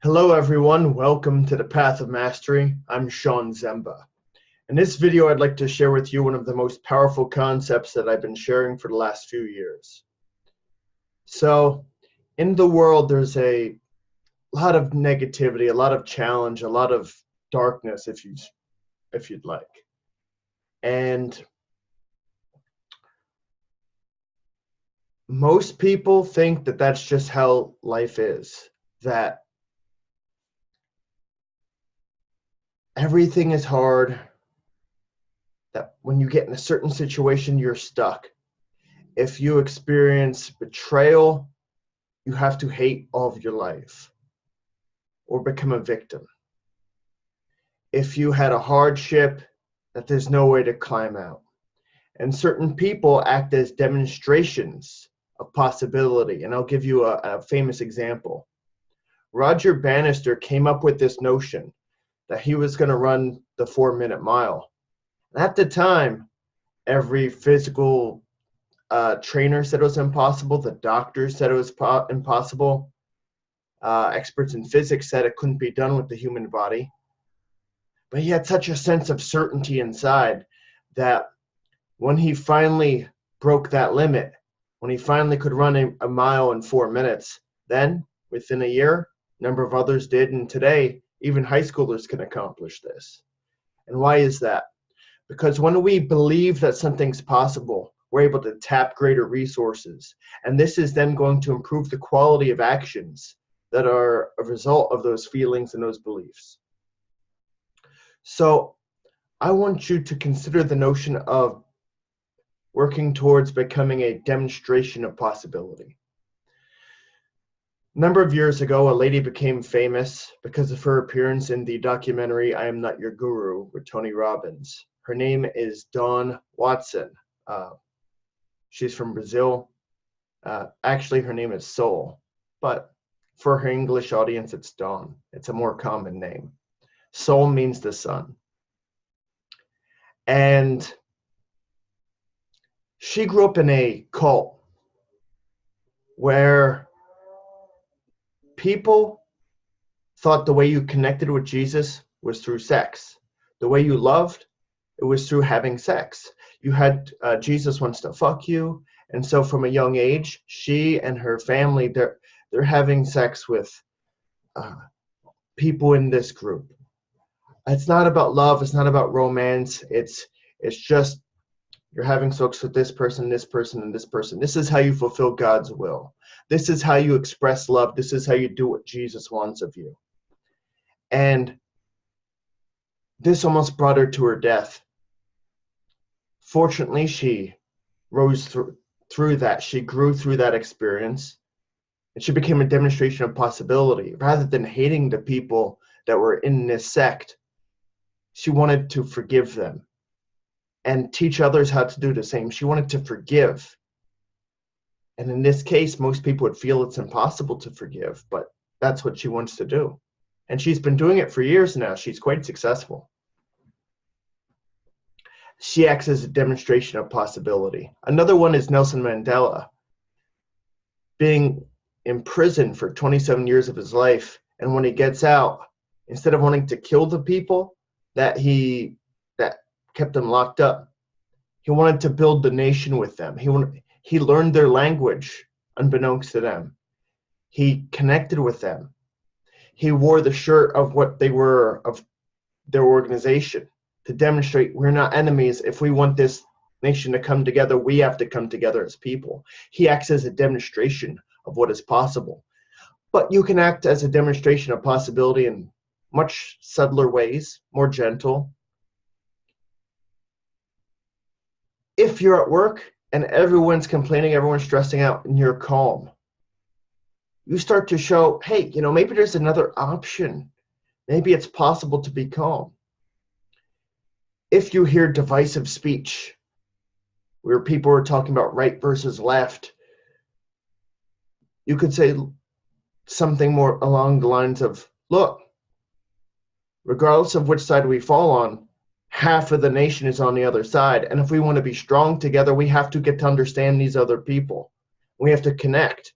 Hello everyone, welcome to the Path of Mastery. I'm Sean Zemba. In this video, I'd like to share with you one of the most powerful concepts that I've been sharing for the last few years. So, in the world, there's a lot of negativity, a lot of challenge, a lot of darkness, if you'd like. And most people think that that's just how life is, that everything is hard, that when you get in a certain situation, you're stuck. If you experience betrayal, you have to hate all of your life or become a victim. If you had a hardship, that there's no way to climb out. And certain people act as demonstrations of possibility. And I'll give you a famous example. Roger Bannister came up with this notion that he was going to run the 4-minute mile. At the time, every physical trainer said it was impossible. The doctors said it was impossible. Experts in physics said it couldn't be done with the human body. But he had such a sense of certainty inside that when he finally broke that limit, when he finally could run a mile in 4 minutes, then within a year, a number of others did. And today, even high schoolers can accomplish this. And why is that? Because when we believe that something's possible, we're able to tap greater resources. And this is then going to improve the quality of actions that are a result of those feelings and those beliefs. So I want you to consider the notion of working towards becoming a demonstration of possibility. A number of years ago, a lady became famous because of her appearance in the documentary I Am Not Your Guru with Tony Robbins. Her name is Dawn Watson. She's from Brazil. Actually, her name is Sol, but for her English audience, it's Dawn. It's a more common name. Sol means the sun. And she grew up in a cult where people thought the way you connected with Jesus was through sex. The way you loved, it was through having sex. You had Jesus wants to fuck you, and so from a young age, she and her family they're having sex with people in this group. It's not about love. It's not about romance. It's just you're having sex with this person, and this person. This is how you fulfill God's will. This is how you express love. This is how you do what Jesus wants of you. And this almost brought her to her death. Fortunately, she rose through that. She grew through that experience. And she became a demonstration of possibility. Rather than hating the people that were in this sect, she wanted to forgive them and teach others how to do the same. She wanted to forgive. And in this case, most people would feel it's impossible to forgive, but that's what she wants to do. And she's been doing it for years now. She's quite successful. She acts as a demonstration of possibility. Another one is Nelson Mandela. Being in prison for 27 years of his life, and when he gets out, instead of wanting to kill the people that kept them locked up, he wanted to build the nation with them. He learned their language unbeknownst to them. He connected with them. He wore the shirt of what they were, of their organization, to demonstrate we're not enemies. If we want this nation to come together, we have to come together as people. He acts as a demonstration of what is possible. But you can act as a demonstration of possibility in much subtler ways, more gentle. If you're at work and everyone's complaining, everyone's stressing out, and you're calm, you start to show, hey, maybe there's another option. Maybe it's possible to be calm. If you hear divisive speech, where people are talking about right versus left, you could say something more along the lines of, look, regardless of which side we fall on, half of the nation is on the other side. And if we want to be strong together, we have to get to understand these other people. We have to connect.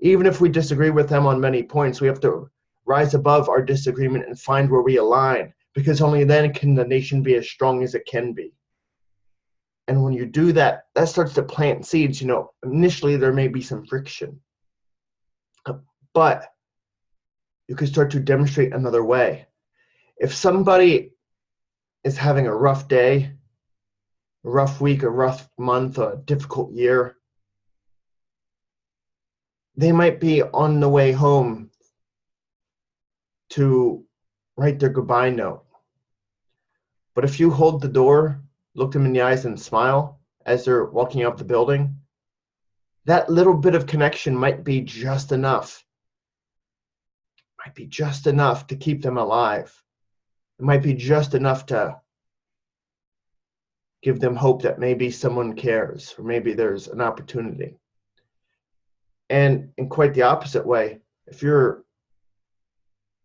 Even if we disagree with them on many points, we have to rise above our disagreement and find where we align, because only then can the nation be as strong as it can be. And when you do that, that starts to plant seeds. Initially there may be some friction, but you can start to demonstrate another way. If somebody is having a rough day, a rough week, a rough month, a difficult year, they might be on the way home to write their goodbye note. But if you hold the door, look them in the eyes and smile as they're walking out the building, that little bit of connection might be just enough. Might be just enough to keep them alive. It might be just enough to give them hope that maybe someone cares, or maybe there's an opportunity. And in quite the opposite way, if you're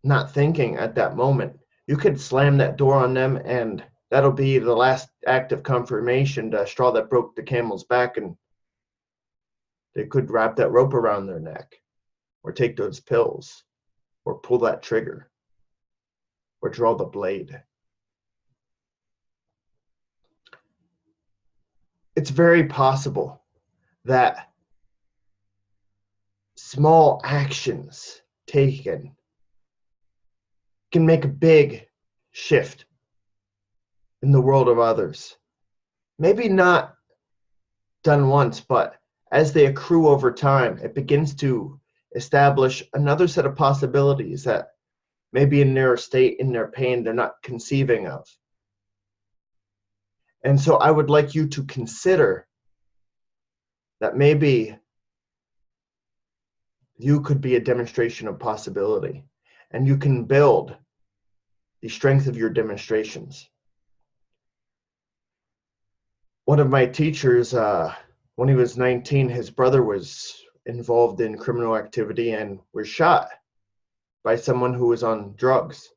not thinking at that moment, you could slam that door on them, and that'll be the last act of confirmation, the straw that broke the camel's back, and they could wrap that rope around their neck, or take those pills, or pull that trigger, or draw the blade. It's very possible that small actions taken can make a big shift in the world of others. Maybe not done once, but as they accrue over time, it begins to establish another set of possibilities that maybe in their state, in their pain, they're not conceiving of. And so I would like you to consider that maybe you could be a demonstration of possibility, and you can build the strength of your demonstrations. One of my teachers, when he was 19, his brother was involved in criminal activity and was shot by someone who was on drugs.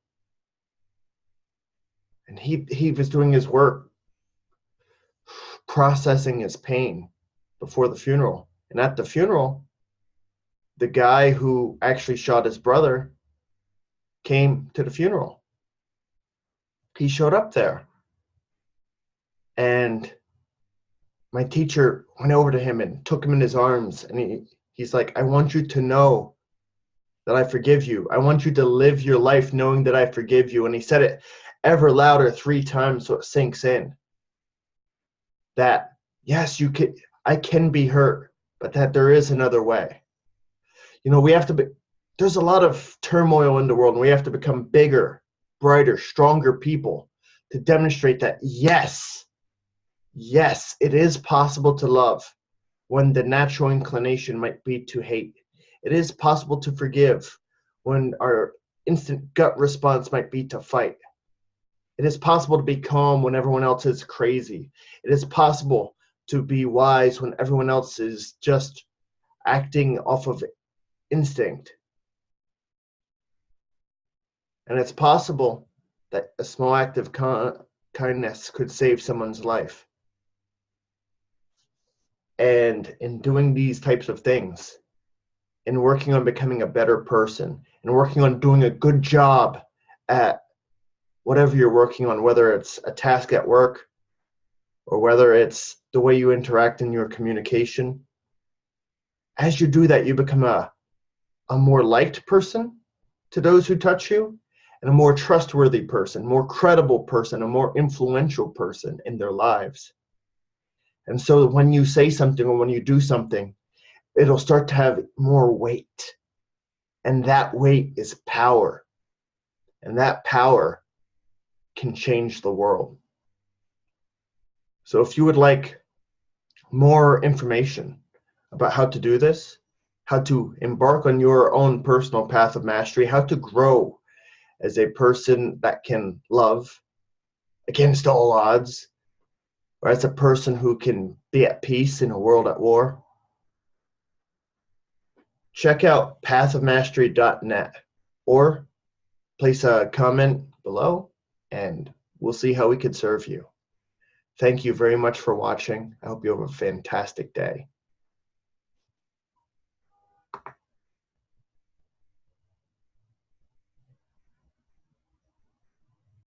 And he was doing his work, processing his pain before the funeral. And at the funeral, the guy who actually shot his brother came to the funeral. He showed up there. And my teacher went over to him and took him in his arms. And he's like, I want you to know that I forgive you. I want you to live your life knowing that I forgive you. And he said it ever louder 3 times so it sinks in. That, yes, I can be hurt, but that there is another way. We have to there's a lot of turmoil in the world, and we have to become bigger, brighter, stronger people to demonstrate that, yes, it is possible to love when the natural inclination might be to hate. It is possible to forgive when our instant gut response might be to fight. It is possible to be calm when everyone else is crazy. It is possible to be wise when everyone else is just acting off of instinct. And it's possible that a small act of kindness could save someone's life. And in doing these types of things, in working on becoming a better person, and working on doing a good job at whatever you're working on, whether it's a task at work or whether it's the way you interact in your communication, as you do that, you become a more liked person to those who touch you, and a more trustworthy person, more credible person, a more influential person in their lives. And so when you say something or when you do something, it'll start to have more weight. And that weight is power. And that power can change the world. So if you would like more information about how to do this, how to embark on your own personal path of mastery, how to grow as a person that can love against all odds, or as a person who can be at peace in a world at war, check out pathofmastery.net or place a comment below and we'll see how we could serve you. Thank you very much for watching. I hope you have a fantastic day.